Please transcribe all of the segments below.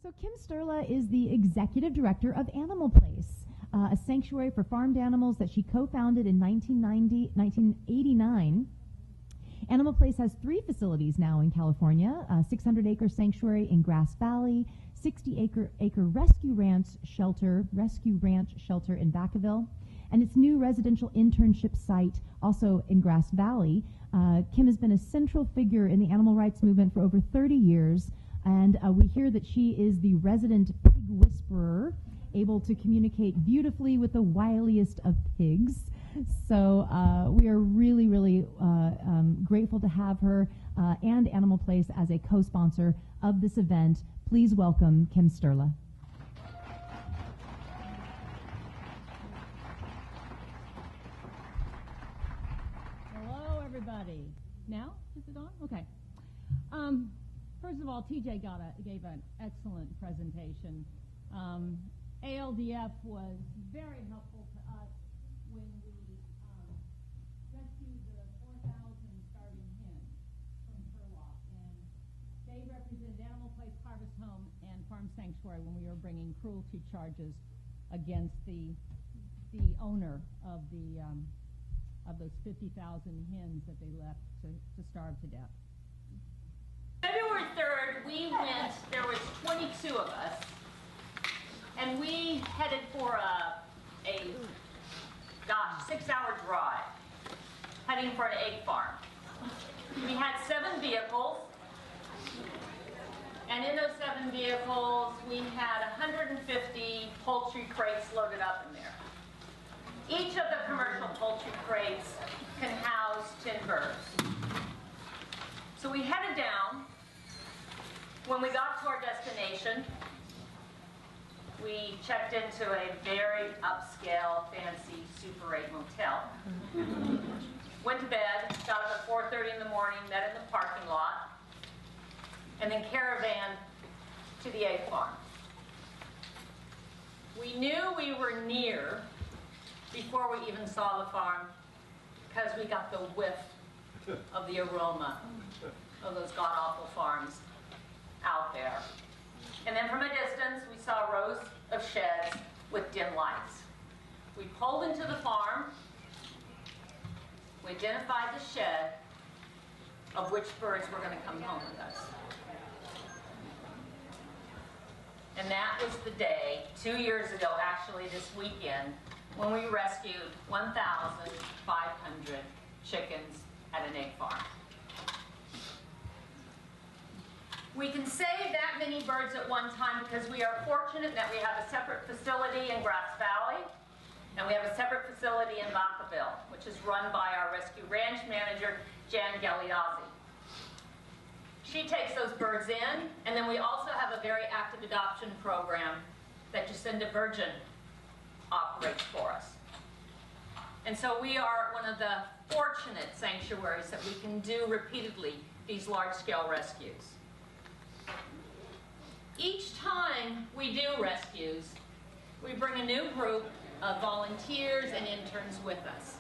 So Kim Sturla is the executive director of Animal Place, a sanctuary for farmed animals that she co-founded in 1989. Animal Place has 3 facilities now in California, a 600-acre sanctuary in Grass Valley, 60-acre rescue ranch shelter in Vacaville, and its new residential internship site also in Grass Valley. Kim has been a central figure in the animal rights movement for over 30 years, and we hear that she is the resident pig whisperer, able to communicate beautifully with the wiliest of pigs. So we are really, really grateful to have her and Animal Place as a co-sponsor of this event. Please welcome Kim Sturla. Hello, everybody. Now? Is it on? Okay. First of all, TJ gave an excellent presentation. ALDF was very helpful to us when we rescued the 4,000 starving hens from Sturla, and they represented Animal Place, Harvest Home, and Farm Sanctuary when we were bringing cruelty charges against the owner of those 50,000 hens that they left to starve to death. February 3rd, we went, there was 22 of us, and we headed for a 6-hour drive, heading for an egg farm. We had 7 vehicles, and in those 7 vehicles, we had 150 poultry crates loaded up in there. Each of the commercial poultry crates can house 10 birds. So we headed down. When we got to our destination, we checked into a very upscale, fancy Super 8 motel. Went to bed, got up at 4:30 in the morning, met in the parking lot, and then caravaned to the egg farm. We knew we were near before we even saw the farm because we got the whiff of the aroma of those god-awful farms out there. And then from a distance, we saw rows of sheds with dim lights. We pulled into the farm. We identified the shed of which birds were going to come home with us. And that was the day, 2 years ago, actually this weekend, when we rescued 1,500 chickens at an egg farm. We can save that many birds at one time because we are fortunate that we have a separate facility in Grass Valley, and we have a separate facility in Vacaville, which is run by our rescue ranch manager, Jan Galeazzi. She takes those birds in, and then we also have a very active adoption program that Jacinda Virgin operates for us. And so we are one of the fortunate sanctuaries that we can do repeatedly these large-scale rescues. Each time we do rescues, we bring a new group of volunteers and interns with us.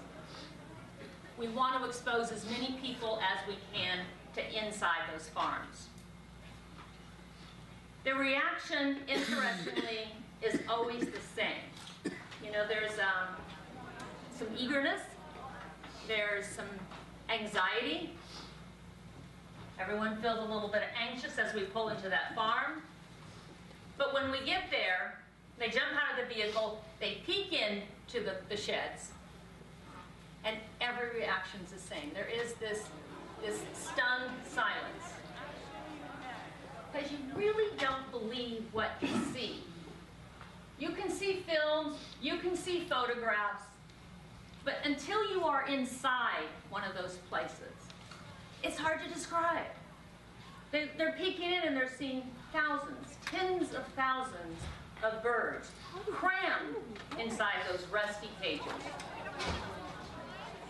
We want to expose as many people as we can to inside those farms. The reaction, interestingly, is always the same. You know, there's some eagerness, there's some anxiety. Everyone feels a little bit anxious as we pull into that farm. But when we get there, they jump out of the vehicle, they peek into the sheds, and every reaction's the same. There is this stunned silence. Because you really don't believe what you see. You can see films, you can see photographs, but until you are inside one of those places, it's hard to describe. They're peeking in and they're seeing thousands, tens of thousands of birds crammed inside those rusty cages.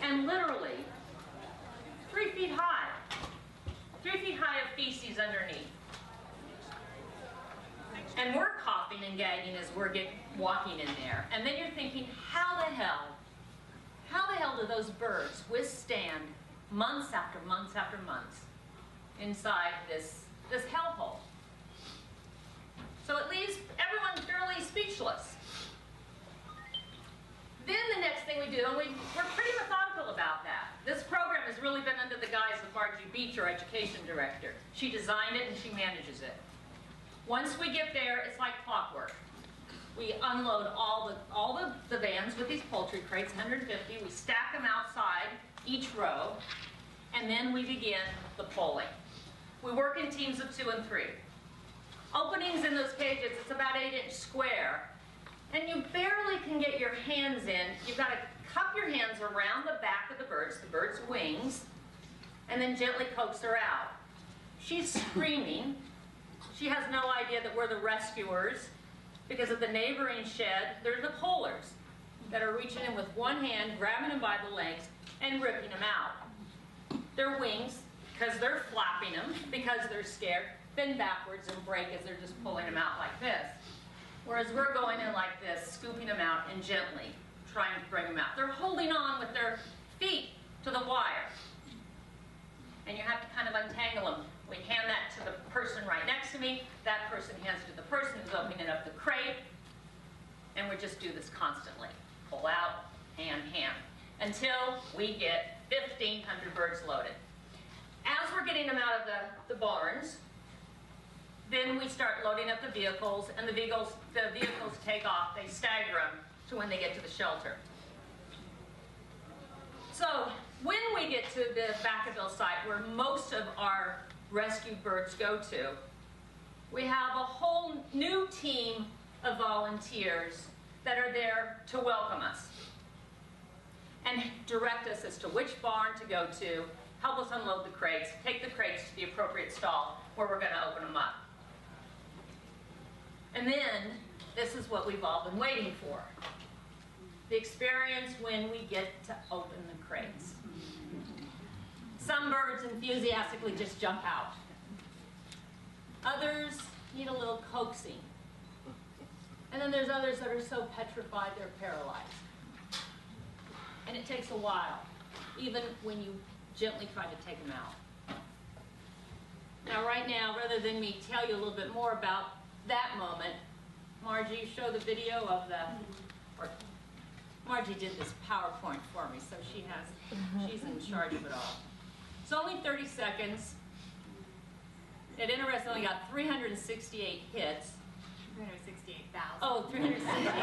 And literally, 3 feet high. 3 feet high of feces underneath. And we're coughing and gagging as we're walking in there. And then you're thinking, how the hell do those birds withstand months after months after months inside this hellhole? So it leaves everyone fairly speechless. Then the next thing we do, and we're pretty methodical about that. This program has really been under the guise of Margie Beach, our education director. She designed it and she manages it. Once we get there, it's like clockwork. We unload all the vans with these poultry crates, 150. We stack them outside each row, and then we begin the polling. We work in teams of 2 and 3. Openings in those cages, it's about 8-inch square, and you barely can get your hands in. You've got to cup your hands around the back of the bird's wings, and then gently coax her out. She's screaming. She has no idea that we're the rescuers, because at the neighboring shed, there's the pollers that are reaching in with one hand, grabbing them by the legs, and ripping them out. Their wings, because they're flapping them, because they're scared, bend backwards and break as they're just pulling them out like this. Whereas we're going in like this, scooping them out and gently trying to bring them out. They're holding on with their feet to the wire. And you have to kind of untangle them. We hand that to the person right next to me. That person hands it to the person who's opening up the crate. And we just do this constantly. Pull out, hand, until we get 1,500 birds loaded. As we're getting them out of the barns, then we start loading up the vehicles, and the vehicles take off. They stagger them to when they get to the shelter. So when we get to the Vacaville site, where most of our rescued birds go to, we have a whole new team of volunteers that are there to welcome us and direct us as to which barn to go to, help us unload the crates, take the crates to the appropriate stall where we're going to open them up. And then, this is what we've all been waiting for. The experience when we get to open the crates. Some birds enthusiastically just jump out. Others need a little coaxing. And then there's others that are so petrified they're paralyzed. And it takes a while, even when you gently try to take them out. Now, right now, rather than me tell you a little bit more about that moment, Margie, show the video of Margie did this PowerPoint for me, so she's in charge of it all. It's only 30 seconds. It interestingly got 368 hits. 368,000. Oh, 368.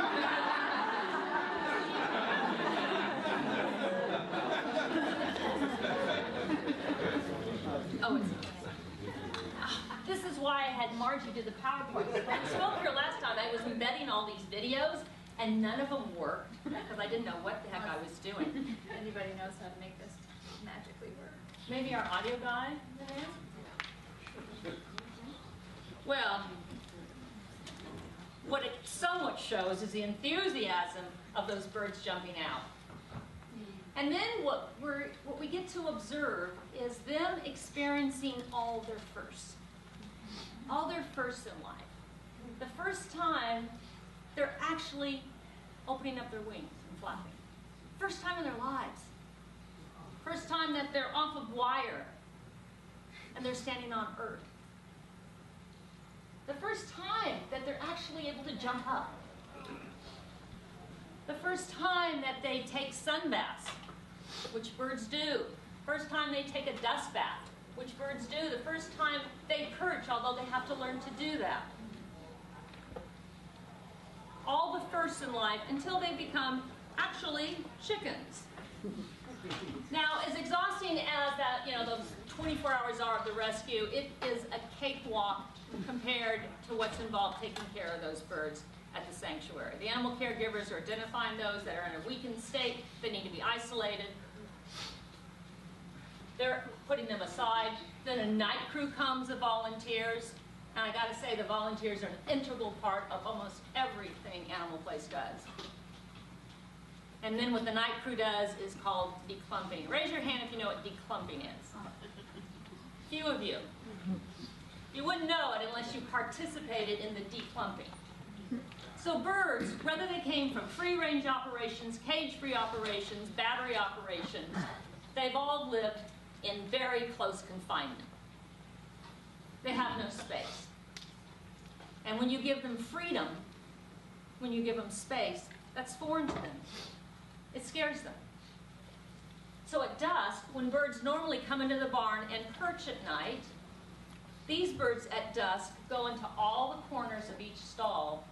Oh, it's okay. This is why I had Margie do the PowerPoint. When I spoke here last time, I was embedding all these videos, and none of them worked because I didn't know what the heck I was doing. Anybody knows how to make this magically work? Maybe our audio guy? Well, what it somewhat shows is the enthusiasm of those birds jumping out. And then what we get to observe is them experiencing all their firsts. All their firsts in life. The first time they're actually opening up their wings and flapping. First time in their lives. First time that they're off of wire and they're standing on earth. The first time that they're actually able to jump up. The first time that they take sun baths, which birds do. First time they take a dust bath, which birds do. The first time they perch, although they have to learn to do that. All the firsts in life until they become actually chickens. Now, as exhausting as that, those 24 hours are of the rescue, it is a cakewalk compared to what's involved taking care of those birds at the sanctuary. The animal caregivers are identifying those that are in a weakened state, that need to be isolated. They're putting them aside. Then a night crew comes of volunteers. And I gotta say, the volunteers are an integral part of almost everything Animal Place does. And then what the night crew does is called declumping. Raise your hand if you know what declumping is. Few of you. You wouldn't know it unless you participated in the declumping. So birds, whether they came from free-range operations, cage-free operations, battery operations, they've all lived in very close confinement. They have no space. And when you give them freedom, when you give them space, that's foreign to them. It scares them. So at dusk, when birds normally come into the barn and perch at night, these birds at dusk go into all the corners of each stall,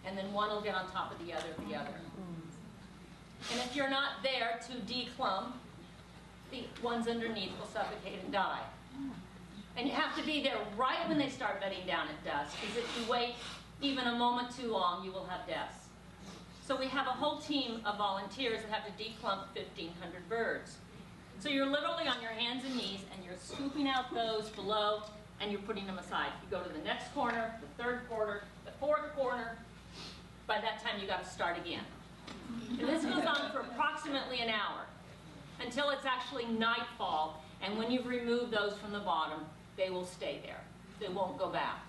and then one will get on top of the other. And if you're not there to declump, the ones underneath will suffocate and die. And you have to be there right when they start bedding down at dusk, because if you wait even a moment too long, you will have deaths. So we have a whole team of volunteers that have to declump 1,500 birds. So you're literally on your hands and knees, and you're scooping out those below, and you're putting them aside. You go to the next corner, the third corner, the fourth corner. By that time, you got to start again. And this goes on for approximately an hour until it's actually nightfall. And when you've removed those from the bottom, they will stay there. They won't go back.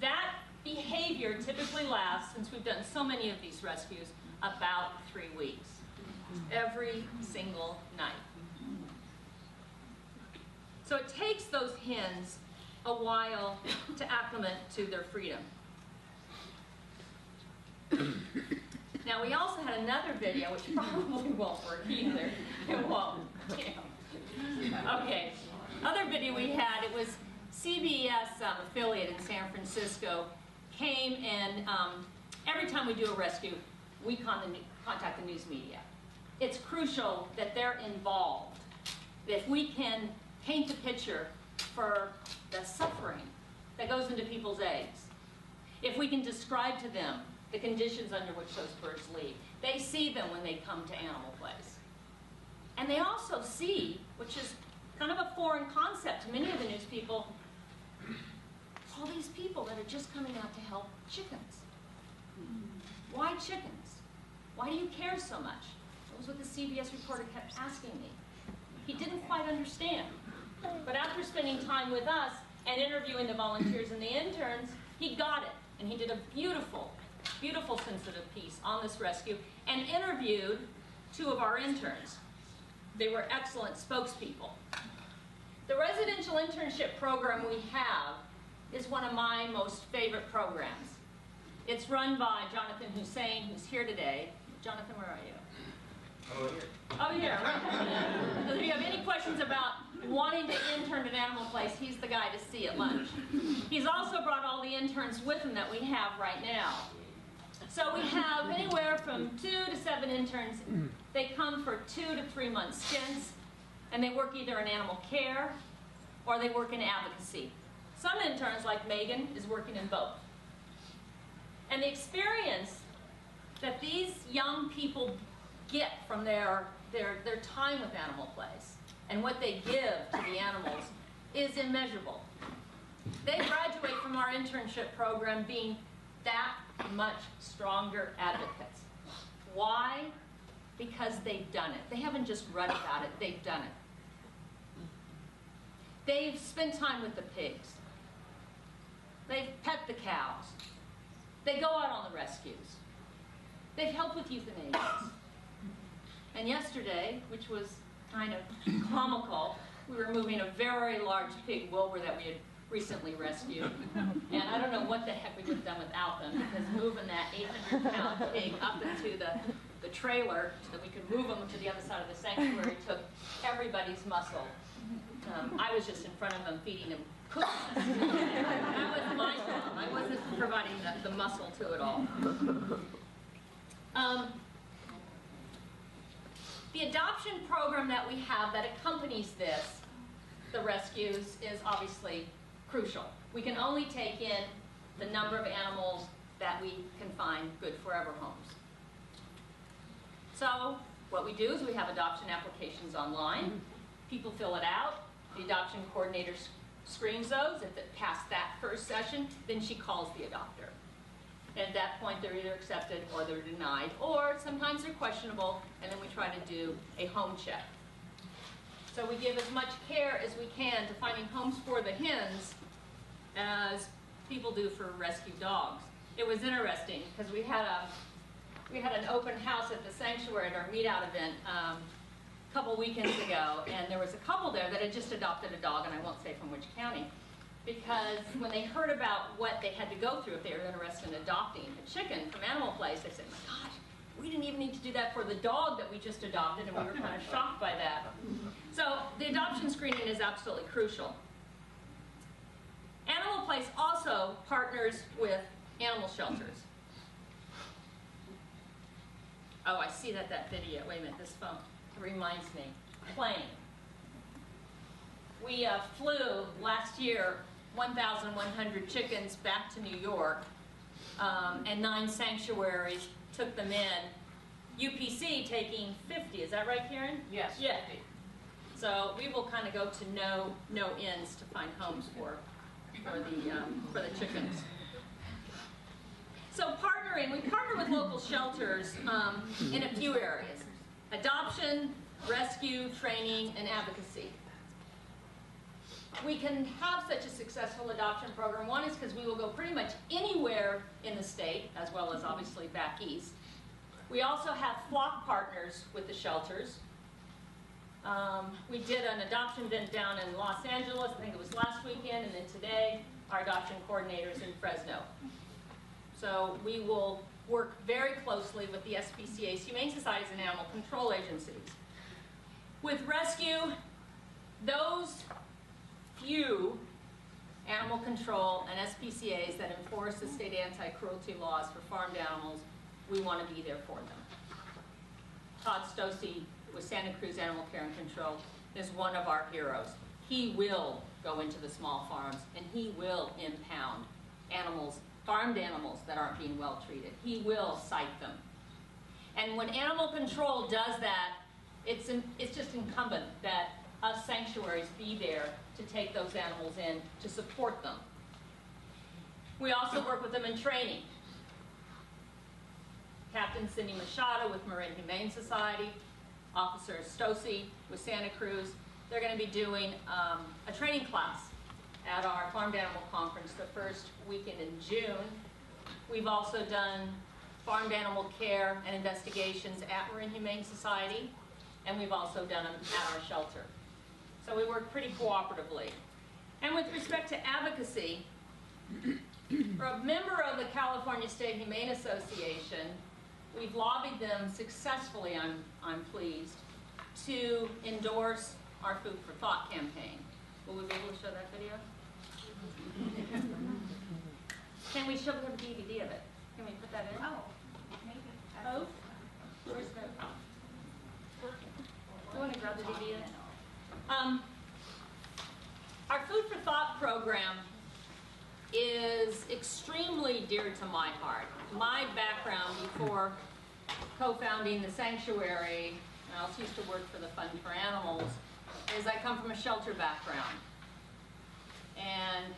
That behavior typically lasts, since we've done so many of these rescues, about 3 weeks. Every single night. So it takes those hens a while to acclimate to their freedom. Now we also had another video, which probably won't work either. It won't. Damn. Okay. Other video we had, it was CBS affiliate in San Francisco came and every time we do a rescue, we contact the news media. It's crucial that they're involved. If we can paint a picture for the suffering that goes into people's eggs, if we can describe to them the conditions under which those birds leave, they see them when they come to Animal Place. And they also see, which is kind of a foreign concept to many of the news people, all these people that are just coming out to help chickens. Why chickens? Why do you care so much? That was what the CBS reporter kept asking me. He didn't quite understand. But after spending time with us and interviewing the volunteers and the interns, he got it. And he did a beautiful, beautiful sensitive piece on this rescue and interviewed 2 of our interns. They were excellent spokespeople. The residential internship program we have is one of my most favorite programs. It's run by Jonathan Hussein, who's here today. Jonathan, where are you? Oh, here. So if you have any questions about wanting to intern at Animal Place, he's the guy to see at lunch. He's also brought all the interns with him that we have right now. So we have anywhere from 2 to 7 interns. They come for 2 to 3 month stints, and they work either in animal care or they work in advocacy. Some interns, like Megan, is working in both. And the experience that these young people get from their time with Animal Place and what they give to the animals is immeasurable. They graduate from our internship program being that much stronger advocates. Why? Because they've done it. They haven't just read about it, they've done it. They've spent time with the pigs. They've pet the cows. They go out on the rescues. They've helped with euthanasia. And yesterday, which was kind of comical, we were moving a very large pig, Wilbur, that we had recently rescued. And I don't know what the heck we would have done without them, because moving that 800-pound pig up into the trailer so that we could move them to the other side of the sanctuary took everybody's muscle. I was just in front of them feeding them cookies. That was my job. I wasn't providing the muscle to it all. The adoption program that we have that accompanies this, the rescues, is obviously crucial. We can only take in the number of animals that we can find good forever homes. So what we do is we have adoption applications online. People fill it out. The adoption coordinator screens those. If it passed that first session, then she calls the adopter. And at that point, they're either accepted or they're denied, or sometimes they're questionable, and then we try to do a home check. So we give as much care as we can to finding homes for the hens as people do for rescue dogs. It was interesting because we had an open house at the sanctuary at our meet out event a couple weekends ago, and there was a couple there that had just adopted a dog, and I won't say from which county. because when they heard about what they had to go through if they were interested in adopting a chicken from Animal Place, they said, my gosh, we didn't even need to do that for the dog that we just adopted, and we were kind of shocked by that. So the adoption screening is absolutely crucial. Animal Place also partners with animal shelters. Oh, I see that video. Wait a minute, this phone reminds me. Plane. We flew last year 1,100 chickens back to New York, and 9 sanctuaries took them in. UPC taking 50. Is that right, Karen? Yes. Yeah. So we will kind of go to no ends to find homes for the chickens. So partnering, we partner with local shelters in a few areas: adoption, rescue, training, and advocacy. We can have such a successful adoption program. One is because we will go pretty much anywhere in the state, as well as obviously back east. We also have flock partners with the shelters. We did an adoption event down in Los Angeles, I think it was last weekend, and then today, our adoption coordinators in Fresno. So we will work very closely with the SPCA's, Humane Societies, and animal control agencies. With rescue, those few animal control and SPCA's that enforce the state anti-cruelty laws for farmed animals, we want to be there for them. Todd Stosey with Santa Cruz Animal Care and Control is one of our heroes. He will go into the small farms and he will impound animals, farmed animals that aren't being well treated. He will cite them. And when animal control does that, it's just incumbent that us sanctuaries be there to take those animals in to support them. We also work with them in training. Captain Cindy Machado with Marin Humane Society, Officer Stosey with Santa Cruz. They're going to be doing a training class at our Farmed Animal Conference the first weekend in June. We've also done farmed animal care and investigations at Marin Humane Society, and we've also done them at our shelter. So we work pretty cooperatively. And with respect to advocacy, for a member of the California State Humane Association, we've lobbied them successfully, I'm pleased, to endorse our Food for Thought campaign. Will we be able to show that video? Can we show them a DVD of it? Can we put that in? Oh, maybe. Oh, where's the? Do you want to grab the DVD? Our Food for Thought program is extremely dear to my heart. My background before co-founding the Sanctuary, and I also used to work for the Fund for Animals, is I come from a shelter background. And,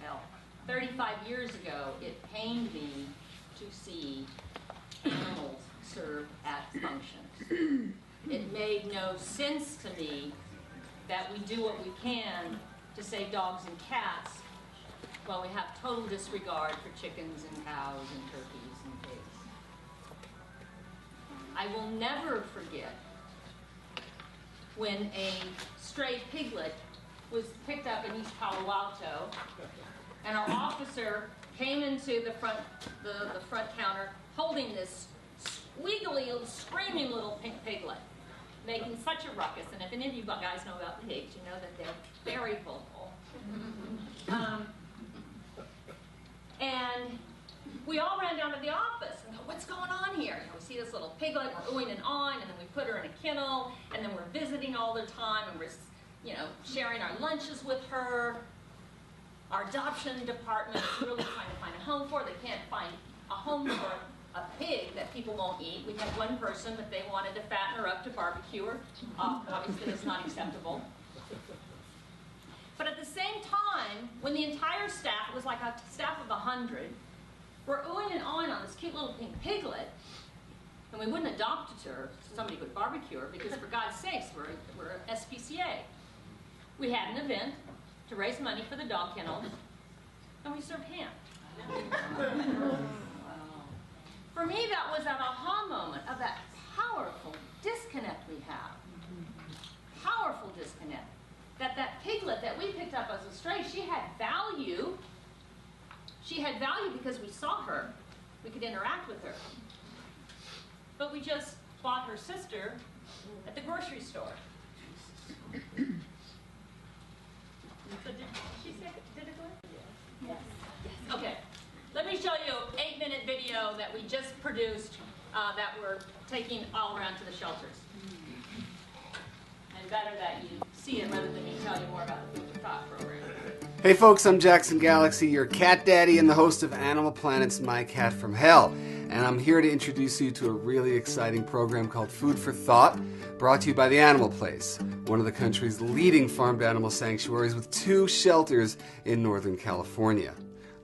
well, 35 years ago, it pained me to see animals serve at functions. It made no sense to me that we do what we can to save dogs and cats while we have total disregard for chickens and cows and turkeys and pigs. I will never forget when a stray piglet was picked up in East Palo Alto, and our officer came into the front counter holding this squealy, screaming little pink piglet, making such a ruckus. And if any of you guys know about pigs, you know that they're very vocal. And we all ran down to the office and go, what's going on here? You know, we see this little piglet, we're oohing and awing, and then we put her in a kennel, and then we're visiting all the time, and we're, you know, sharing our lunches with her. Our adoption department is really trying to find a home for her. They can't find a home for a pig that people won't eat. We had one person that they wanted to fatten her up to barbecue her. Obviously, that's not acceptable. But at the same time, when the entire staff, it was like a staff of 100, were oohing and awing on this cute little pink piglet, and we wouldn't adopt her so somebody could barbecue her, because for God's sakes, we're SPCA. We had an event to raise money for the dog kennels, and we served ham. For me, that was that aha moment of that powerful disconnect we have. Powerful disconnect. that piglet that we picked up as a stray, she had value. She had value because we saw her. We could interact with her. But we just bought her sister at the grocery store. So did she say, did it work? Yes. Okay. Let me show you an 8-minute video that we just produced that we're taking all around to the shelters. And better that you see it rather than me tell you more about the Food for Thought program. Hey folks, I'm Jackson Galaxy, your cat daddy and the host of Animal Planet's My Cat from Hell. And I'm here to introduce you to a really exciting program called Food for Thought, brought to you by the Animal Place, one of the country's leading farmed animal sanctuaries with 2 shelters in Northern California.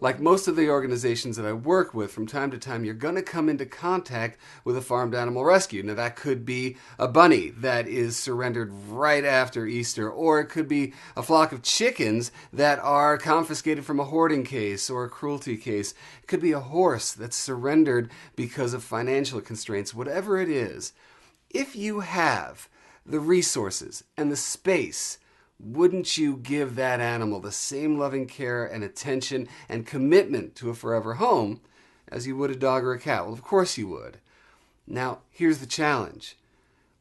Like most of the organizations that I work with, from time to time, you're going to come into contact with a farmed animal rescue. Now, that could be a bunny that is surrendered right after Easter, or it could be a flock of chickens that are confiscated from a hoarding case or a cruelty case. It could be a horse that's surrendered because of financial constraints. Whatever it is, if you have the resources and the space, wouldn't you give that animal the same loving care and attention and commitment to a forever home as you would a dog or a cat? Well, of course you would. Now, here's the challenge.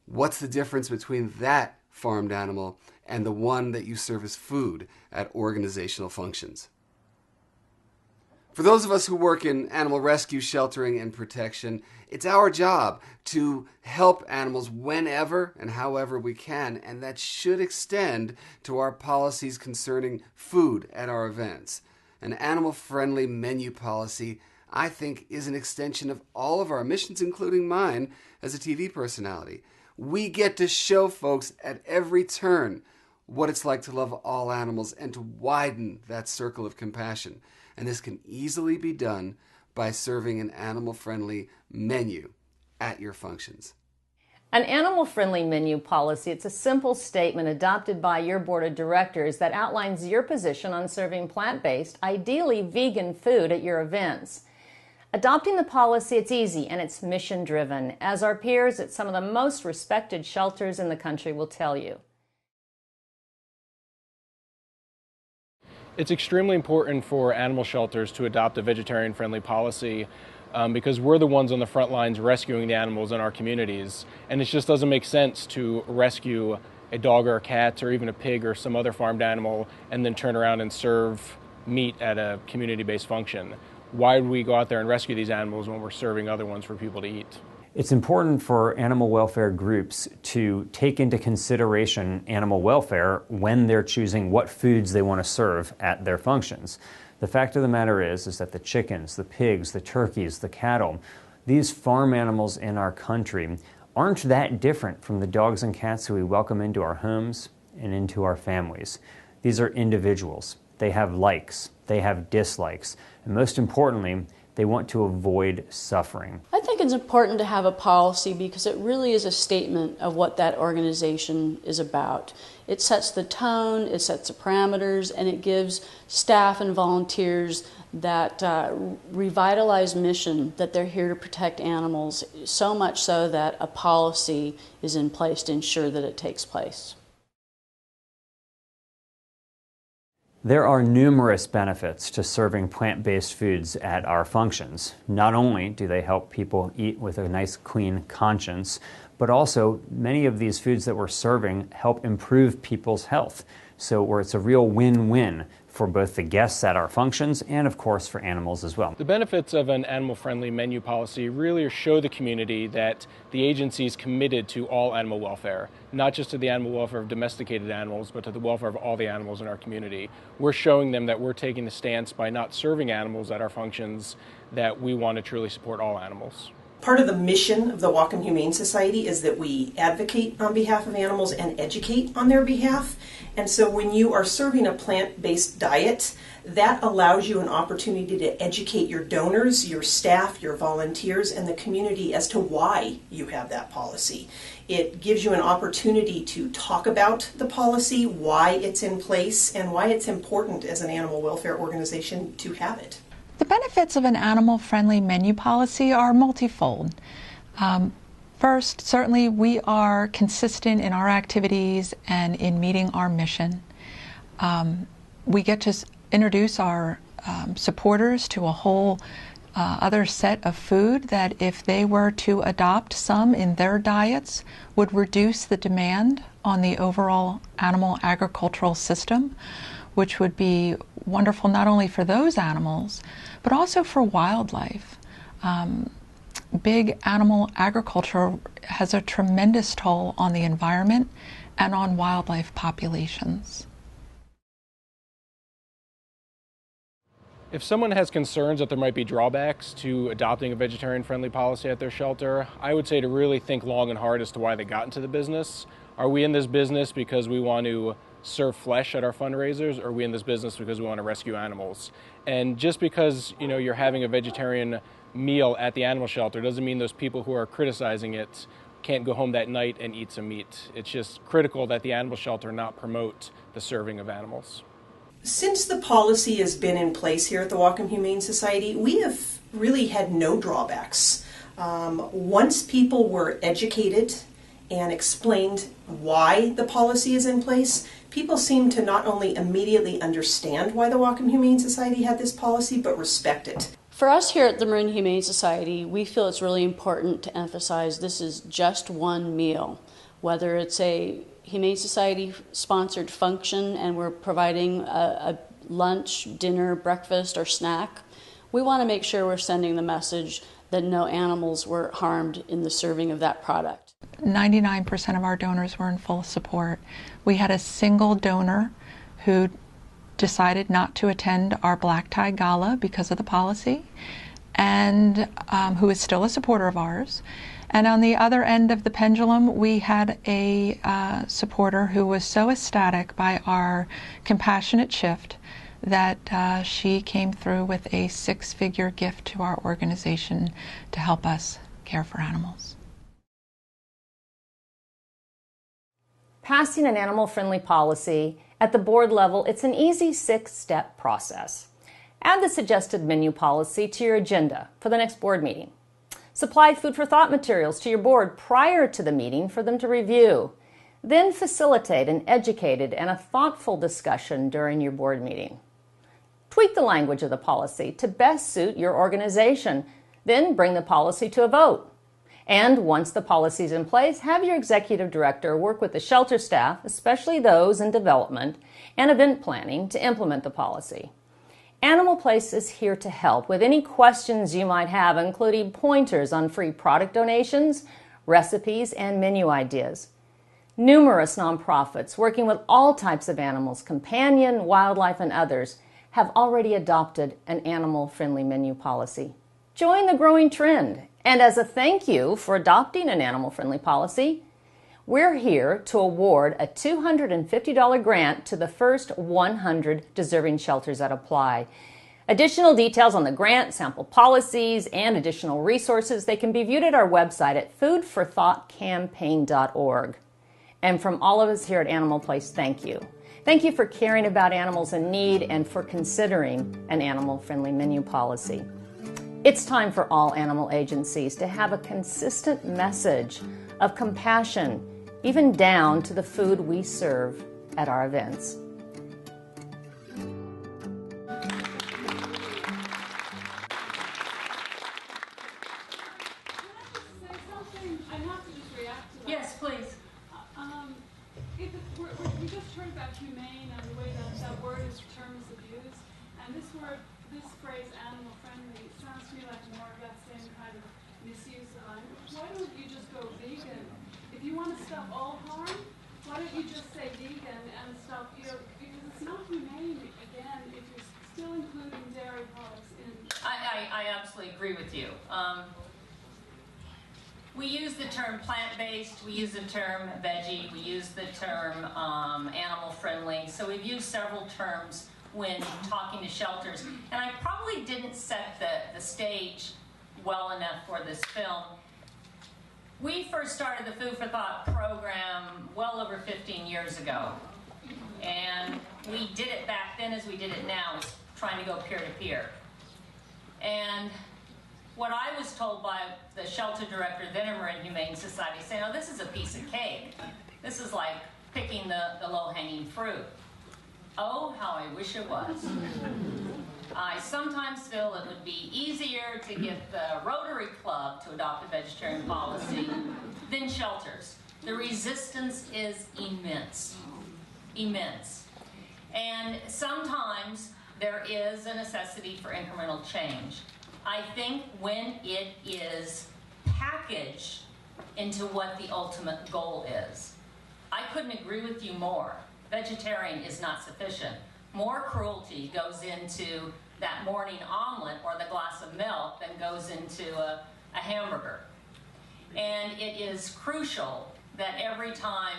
What's the difference between that farmed animal and the one that you serve as food at organizational functions? For those of us who work in animal rescue, sheltering, and protection, it's our job to help animals whenever and however we can, and that should extend to our policies concerning food at our events. An animal-friendly menu policy, I think, is an extension of all of our missions, including mine as a TV personality. We get to show folks at every turn what it's like to love all animals and to widen that circle of compassion. And this can easily be done by serving an animal-friendly menu at your functions. An animal-friendly menu policy, it's a simple statement adopted by your board of directors that outlines your position on serving plant-based, ideally vegan food at your events. Adopting the policy, it's easy and it's mission-driven, as our peers at some of the most respected shelters in the country will tell you. It's extremely important for animal shelters to adopt a vegetarian-friendly policy because we're the ones on the front lines rescuing the animals in our communities. And it just doesn't make sense to rescue a dog or a cat or even a pig or some other farmed animal and then turn around and serve meat at a community-based function. Why would we go out there and rescue these animals when we're serving other ones for people to eat? It's important for animal welfare groups to take into consideration animal welfare when they're choosing what foods they want to serve at their functions. The fact of the matter is that the chickens, the pigs, the turkeys, the cattle, these farm animals in our country aren't that different from the dogs and cats who we welcome into our homes and into our families. These are individuals. They have likes, they have dislikes, and most importantly, they want to avoid suffering. I think it's important to have a policy because it really is a statement of what that organization is about. It sets the tone, it sets the parameters, and it gives staff and volunteers that revitalized mission that they're here to protect animals, so much so that a policy is in place to ensure that it takes place. There are numerous benefits to serving plant-based foods at our functions. Not only do they help people eat with a nice, clean conscience, but also many of these foods that we're serving help improve people's health. So where it's a real win-win for both the guests at our functions and, of course, for animals as well. The benefits of an animal-friendly menu policy really show the community that the agency is committed to all animal welfare, not just to the animal welfare of domesticated animals, but to the welfare of all the animals in our community. We're showing them that we're taking the stance by not serving animals at our functions, that we want to truly support all animals. Part of the mission of the Whatcom Humane Society is that we advocate on behalf of animals and educate on their behalf. And so when you are serving a plant-based diet, that allows you an opportunity to educate your donors, your staff, your volunteers, and the community as to why you have that policy. It gives you an opportunity to talk about the policy, why it's in place, and why it's important as an animal welfare organization to have it. The benefits of an animal-friendly menu policy are multifold. First, certainly we are consistent in our activities and in meeting our mission. We get to introduce our supporters to a whole other set of food that if they were to adopt some in their diets would reduce the demand on the overall animal agricultural system, which would be wonderful not only for those animals, but also for wildlife. Big animal agriculture has a tremendous toll on the environment and on wildlife populations. If someone has concerns that there might be drawbacks to adopting a vegetarian-friendly policy at their shelter, I would say to really think long and hard as to why they got into the business. Are we in this business because we want to serve flesh at our fundraisers, or are we in this business because we want to rescue animals? And just because you're having a vegetarian meal at the animal shelter doesn't mean those people who are criticizing it can't go home that night and eat some meat. It's just critical that the animal shelter not promote the serving of animals. Since the policy has been in place here at the Whatcom Humane Society, we have really had no drawbacks. Once people were educated and explained why the policy is in place, people seem to not only immediately understand why the Whatcom Humane Society had this policy, but respect it. For us here at the Marin Humane Society, we feel it's really important to emphasize this is just one meal. Whether it's a Humane Society sponsored function and we're providing a lunch, dinner, breakfast, or snack, we want to make sure we're sending the message that no animals were harmed in the serving of that product. 99% of our donors were in full support. We had a single donor who decided not to attend our black tie gala because of the policy, and who is still a supporter of ours. And on the other end of the pendulum, we had a supporter who was so ecstatic by our compassionate shift that she came through with a 6-figure gift to our organization to help us care for animals. Passing an animal-friendly policy at the board level, it's an easy 6-step process. Add the suggested menu policy to your agenda for the next board meeting. Supply food for thought materials to your board prior to the meeting for them to review. Then facilitate an educated and a thoughtful discussion during your board meeting. Tweak the language of the policy to best suit your organization. Then bring the policy to a vote. And once the policy is in place, have your executive director work with the shelter staff, especially those in development and event planning, to implement the policy. Animal Place is here to help with any questions you might have, including pointers on free product donations, recipes, and menu ideas. Numerous nonprofits working with all types of animals, companion, wildlife, and others, have already adopted an animal-friendly menu policy. Join the growing trend, and as a thank you for adopting an animal-friendly policy, we're here to award a $250 grant to the first 100 deserving shelters that apply. Additional details on the grant, sample policies, and additional resources, they can be viewed at our website at foodforthoughtcampaign.org. And from all of us here at Animal Place, thank you. Thank you for caring about animals in need and for considering an animal-friendly menu policy. It's time for all animal agencies to have a consistent message of compassion, even down to the food we serve at our events. Yes, please. We just heard about humane and the way that word term is abused, and this phrase animal friendly sounds to me like more of that same kind of misuse of language. Why don't you just go vegan? If you want to stop all harm, why don't you just say vegan and stop, because it's not humane, again, if you're still including dairy products in. I absolutely agree with you. We use the term plant-based, we use the term veggie, we use the term animal-friendly. So we've used several terms when talking to shelters. And I probably didn't set the stage well enough for this film. We first started the Food for Thought program well over 15 years ago. And we did it back then as we did it now, trying to go peer-to-peer. And what I was told by the shelter director then at Marin Humane Society, saying, oh, this is a piece of cake. This is like picking the low-hanging fruit. Oh, how I wish it was. I sometimes feel it would be easier to get the Rotary Club to adopt a vegetarian policy than shelters. The resistance is immense, immense. And sometimes there is a necessity for incremental change. I think when it is packaged into what the ultimate goal is. I couldn't agree with you more. Vegetarian is not sufficient. More cruelty goes into that morning omelet or the glass of milk than goes into a hamburger. And it is crucial that every time,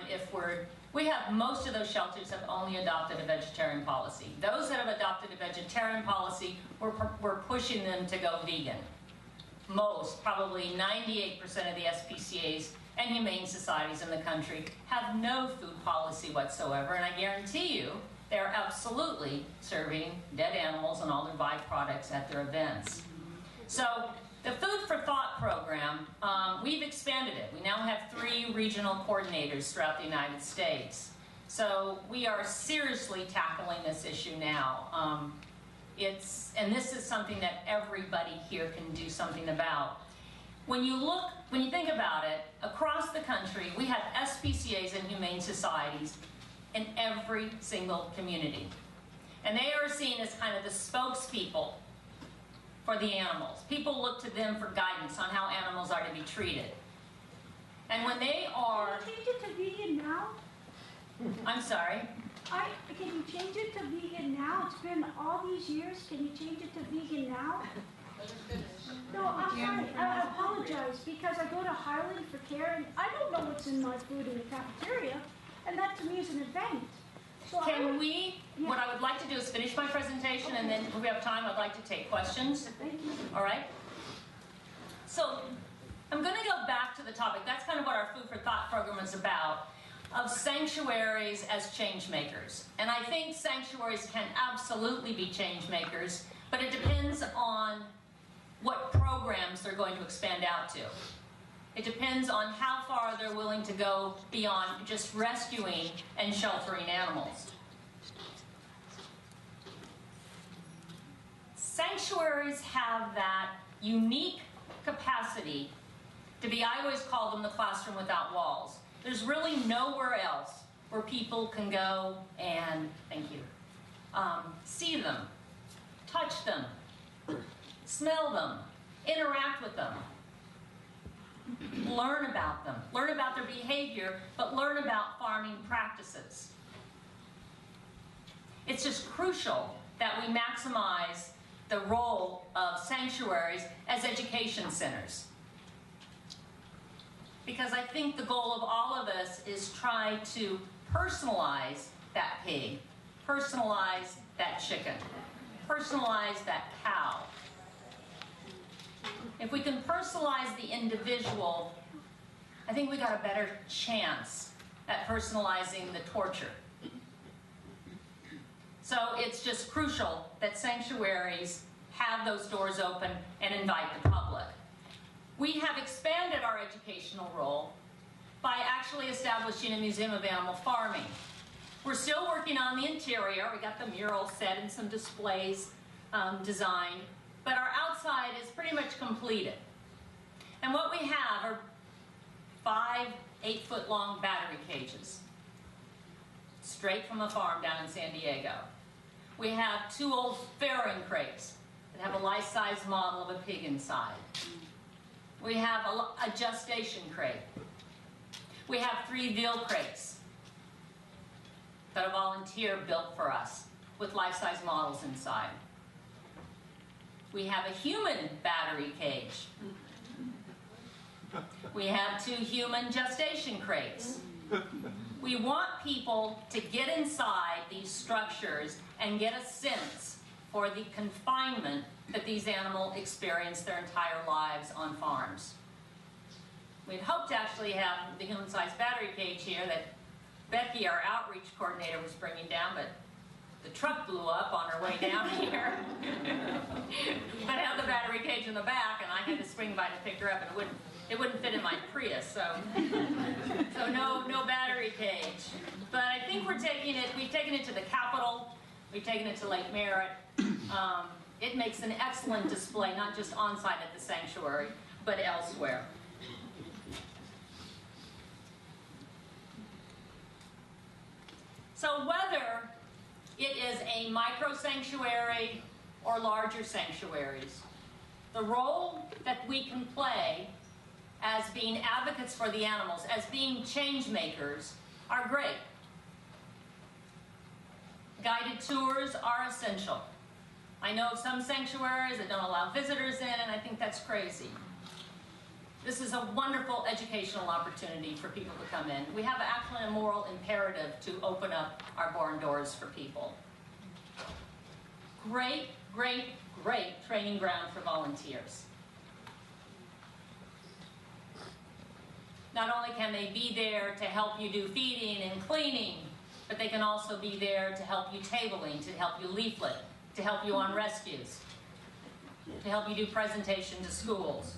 we have, most of those shelters have only adopted a vegetarian policy. Those that have adopted a vegetarian policy, we're pushing them to go vegan. Most, probably 98% of the SPCAs and humane societies in the country have no food policy whatsoever, and I guarantee you they're absolutely serving dead animals and all their byproducts at their events. So the Food for Thought program, we've expanded it. We now have 3 regional coordinators throughout the United States. So we are seriously tackling this issue now. And this is something that everybody here can do something about. When you think about it, across the country, we have SPCAs and humane societies in every single community. And they are seen as kind of the spokespeople for the animals. People look to them for guidance on how animals are to be treated. And when they are... Can you change it to vegan now? I'm sorry? Can you change it to vegan now? It's been all these years. Can you change it to vegan now? No, I'm sorry. I apologize because I go to Highland for care and I don't know what's in my food in the cafeteria, and that to me is an event. So what I would like to do is finish my presentation, and then if we have time, I'd like to take questions. Thank you. All right? So I'm going to go back to the topic. That's kind of what our Food for Thought program is about, of sanctuaries as change makers. And I think sanctuaries can absolutely be change makers, but it depends on what programs they're going to expand out to. It depends on how far they're willing to go beyond just rescuing and sheltering animals. Sanctuaries have that unique capacity to be, I always call them the classroom without walls. There's really nowhere else where people can go and, thank you, see them, touch them, smell them, interact with them, learn about them, learn about their behavior, but learn about farming practices. It's just crucial that we maximize the role of sanctuaries as education centers. Because I think the goal of all of us is try to personalize that pig, personalize that chicken, personalize that cow. If we can personalize the individual, I think we got a better chance at personalizing the torture. So it's just crucial that sanctuaries have those doors open and invite the public. We have expanded our educational role by actually establishing a museum of animal farming. We're still working on the interior. We got the mural set and some displays designed, but our outside is pretty much completed. And what we have are 5 8-foot-long battery cages, straight from a farm down in San Diego. We have 2 old farrowing crates that have a life-size model of a pig inside. We have a gestation crate. We have 3 veal crates that a volunteer built for us with life-size models inside. We have a human battery cage. We have 2 human gestation crates. We want people to get inside these structures and get a sense for the confinement that these animals experience their entire lives on farms. We'd hoped to actually have the human-sized battery cage here that Becky, our outreach coordinator, was bringing down, but the truck blew up on her way down here. But I had the battery cage in the back, and I had to swing by to pick her up, and it wouldn't fit in my Prius, so no battery cage. But I think we've taken it to the Capitol, we've taken it to Lake Merritt. It makes an excellent display, not just on-site at the sanctuary, but elsewhere. So whether it is a micro sanctuary or larger sanctuaries, the role that we can play as being advocates for the animals, as being change makers, are great. Guided tours are essential. I know of some sanctuaries that don't allow visitors in, and I think that's crazy. This is a wonderful educational opportunity for people to come in. We have actually a moral imperative to open up our barn doors for people. Great, great, great training ground for volunteers. Not only can they be there to help you do feeding and cleaning, but they can also be there to help you tabling, to help you leaflet, to help you on rescues, to help you do presentation to schools.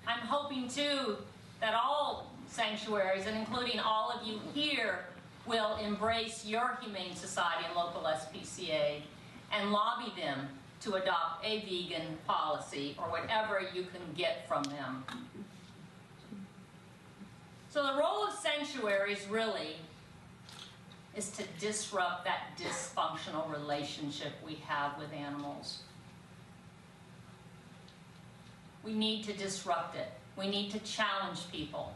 I'm hoping too that all sanctuaries, and including all of you here, will embrace your Humane Society and local SPCA and lobby them to adopt a vegan policy or whatever you can get from them. So the role of sanctuaries really is to disrupt that dysfunctional relationship we have with animals. We need to disrupt it. We need to challenge people.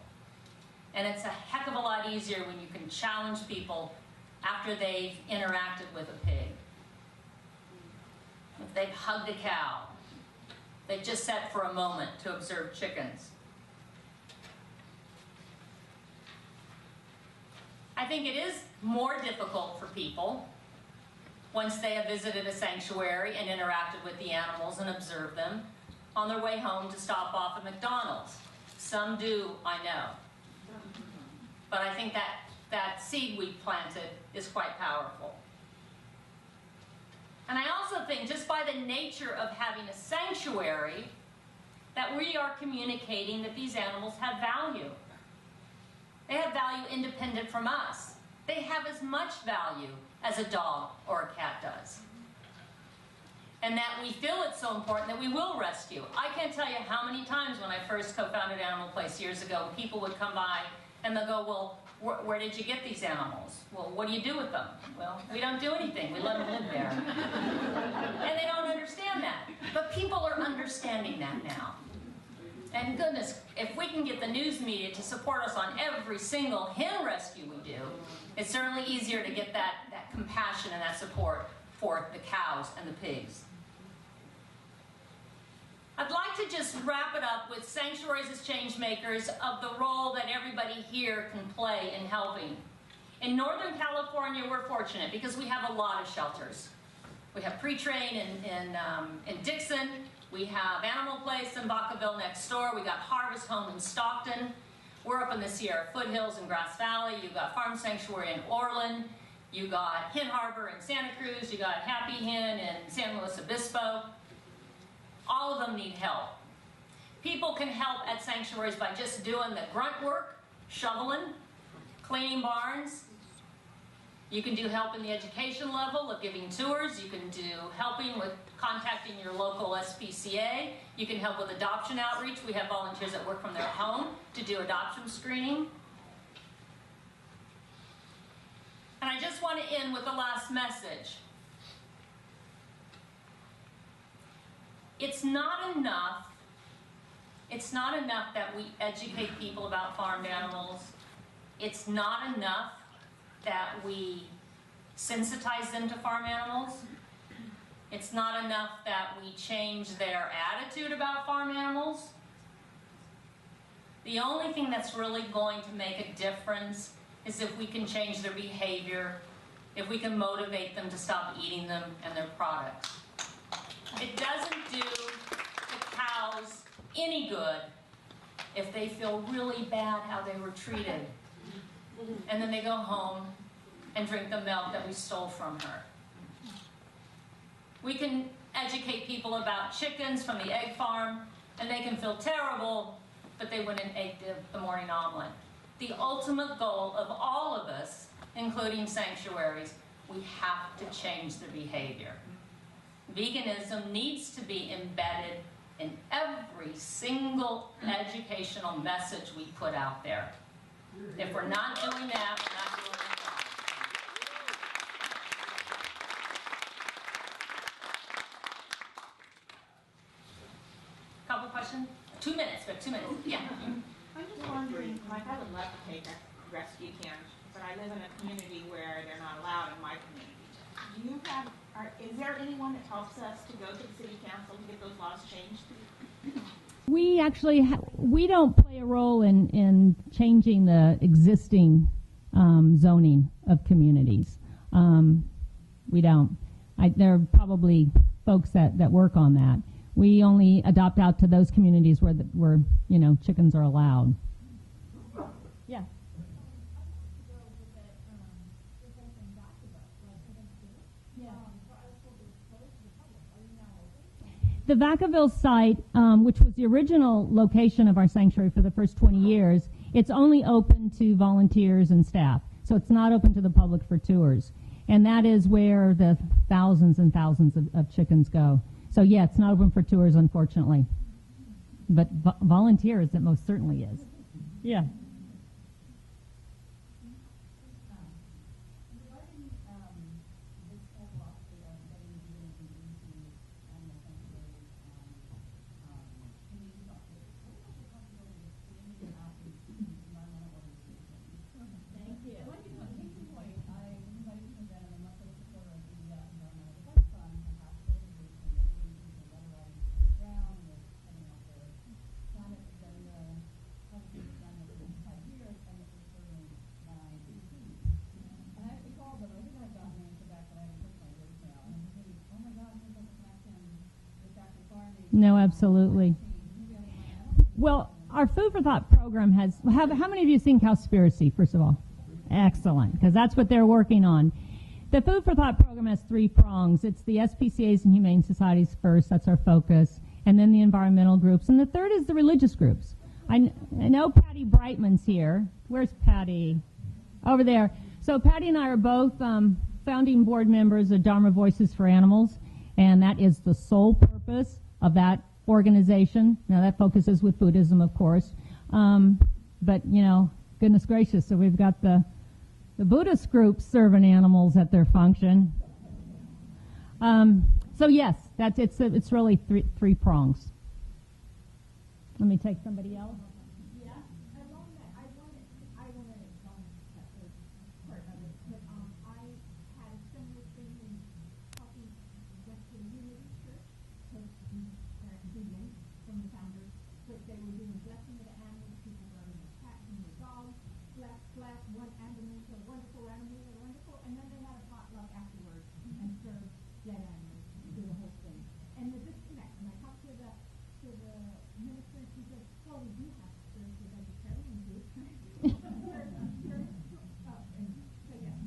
And it's a heck of a lot easier when you can challenge people after they've interacted with a pig. If they've hugged a cow, they've just sat for a moment to observe chickens. I think it is more difficult for people once they have visited a sanctuary and interacted with the animals and observed them on their way home to stop off at McDonald's. Some do, I know. But I think that seed we planted is quite powerful. And I also think, just by the nature of having a sanctuary, that we are communicating that these animals have value. They have value independent from us. They have as much value as a dog or a cat does. And that we feel it's so important that we will rescue. I can't tell you how many times when I first co-founded Animal Place years ago, people would come by and they'll go, well, where did you get these animals? Well, what do you do with them? Well, we don't do anything. We let them live there. And they don't understand that. But people are understanding that now. And goodness, if we can get the news media to support us on every single hen rescue we do, it's certainly easier to get that compassion and that support for the cows and the pigs. I'd like to just wrap it up with sanctuaries as change makers of the role that everybody here can play in helping. In Northern California, we're fortunate because we have a lot of shelters. We have Pre-Train in Dixon. We have Animal Place in Vacaville next door. We got Harvest Home in Stockton. We're up in the Sierra Foothills in Grass Valley. You've got Farm Sanctuary in Orland. You got Hen Harbor in Santa Cruz. You got Happy Hen in San Luis Obispo. All of them need help. People can help at sanctuaries by just doing the grunt work, shoveling, cleaning barns. You can do help in the education level of giving tours. You can do helping with contacting your local SPCA. You can help with adoption outreach. We have volunteers that work from their home to do adoption screening. And I just want to end with the last message. It's not enough that we educate people about farmed animals. It's not enough that we sensitize them to farm animals. It's not enough that we change their attitude about farm animals. The only thing that's really going to make a difference is if we can change their behavior, if we can motivate them to stop eating them and their products. It doesn't do the cows any good if they feel really bad how they were treated. And then they go home and drink the milk that we stole from her. We can educate people about chickens from the egg farm, and they can feel terrible, but they wouldn't egg the morning omelet. The ultimate goal of all of us, including Sanctuaries, we have to change the behavior. Veganism needs to be embedded in every single educational message we put out there. If we're not doing that, we're not doing it wrong. Couple questions? 2 minutes, we have 2 minutes. Yeah. I'm just wondering, like, I would love to take a rescue camp, but I live in a community where they're not allowed in my community. Do you have, is there anyone that helps us to go to the city council to get those laws changed? We actually, we don't play a role in changing the existing zoning of communities. We don't. There are probably folks that work on that. We only adopt out to those communities where you know, chickens are allowed. Yeah. The Vacaville site, which was the original location of our sanctuary for the first 20 years, it's only open to volunteers and staff. So it's not open to the public for tours. And that is where the thousands and thousands of chickens go. So yeah, it's not open for tours, unfortunately. But volunteers, it most certainly is. Yeah. No, absolutely. Well, our Food for Thought program has, how many of you have seen Cowspiracy, first of all? Excellent, because that's what they're working on. The Food for Thought program has 3 prongs. It's the SPCAs and Humane Societies first, that's our focus, and then the environmental groups, and the third is the religious groups. I know Patty Brightman's here. Where's Patty? Over there. So Patty and I are both founding board members of Dharma Voices for Animals, and that is the sole purpose of that organization. Now that focuses with Buddhism, of course, but you know, goodness gracious, so we've got the Buddhist group serving animals at their function. So yes, it's really three prongs. Let me take somebody else.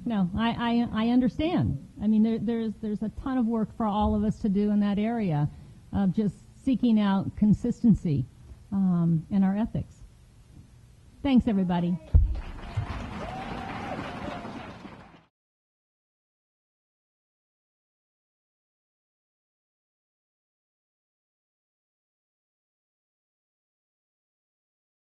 No, I understand. I mean, there's a ton of work for all of us to do in that area of just seeking out consistency in our ethics. Thanks, everybody.